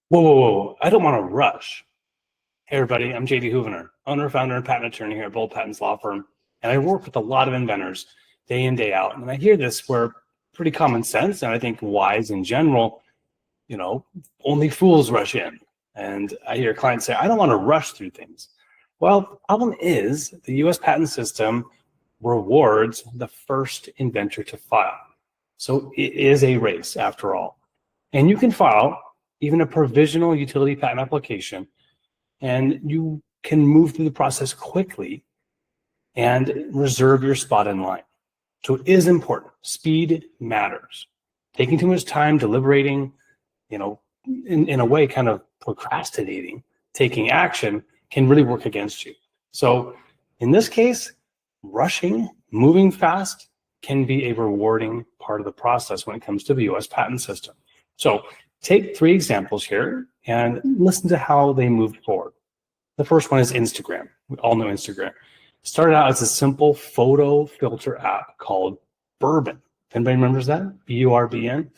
Whoa, whoa, whoa. I don't want to rush. Hey, everybody, I'm JD Houvener, owner, founder, and patent attorney here at Bold Patents Law Firm. And I work with a lot of inventors day in, day out. And I hear this where pretty common sense, and I think wise in general, only fools rush in. And I hear clients say, I don't want to rush through things. Well, the problem is the US patent system rewards the first inventor to file. So it is a race after all. And you can file even a provisional utility patent application, and you can move through the process quickly and reserve your spot in line. So it is important. Speed matters. Taking too much time deliberating, in a way, kind of procrastinating, taking action can really work against you. So in this case, rushing, moving fast can be a rewarding part of the process when it comes to the US patent system. So take 3 examples here and listen to how they moved forward. The first one is Instagram. We all know Instagram. It started out as a simple photo filter app called Bourbon. If anybody remembers that? B-U-R-B-N?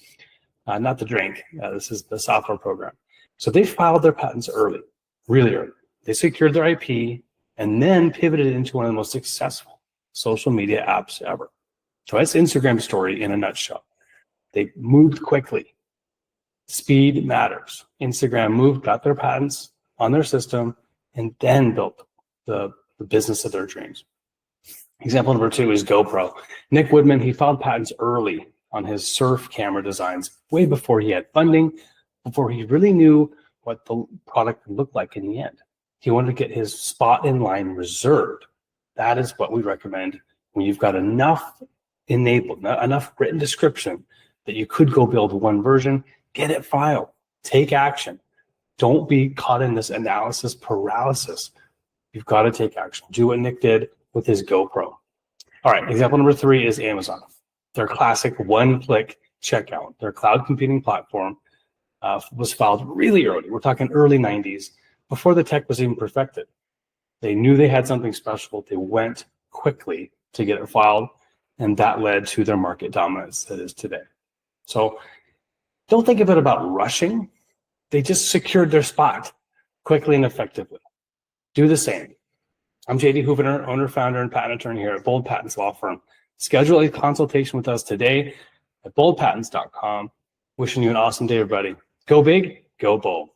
Not the drink. This is the software program. So they filed their patents early, really early. They secured their IP and then pivoted into one of the most successful social media apps ever. So that's Instagram's story in a nutshell. They moved quickly. Speed matters. Instagram moved, got their patents on their system, and then built the business of their dreams. Example number 2 is GoPro. Nick Woodman, he filed patents early on his surf camera designs, way before he had funding, before he really knew what the product would look like in the end. He wanted to get his spot in line reserved. That is what we recommend when you've got enough enabled, enough written description that you could go build one version. Get it filed. Take action. Don't be caught in this analysis paralysis. You've got to take action. Do what Nick did with his GoPro. All right, example number 3 is Amazon. Their classic one-click checkout, their cloud computing platform, was filed really early. We're talking early 90s, before the tech was even perfected. They knew they had something special. They went quickly to get it filed, and that led to their market dominance that is today. So don't think of it about rushing. They just secured their spot quickly and effectively. Do the same. I'm JD Houvener, owner, founder, and patent attorney here at Bold Patents Law Firm. Schedule a consultation with us today at boldpatents.com. Wishing you an awesome day, everybody. Go big, go bold.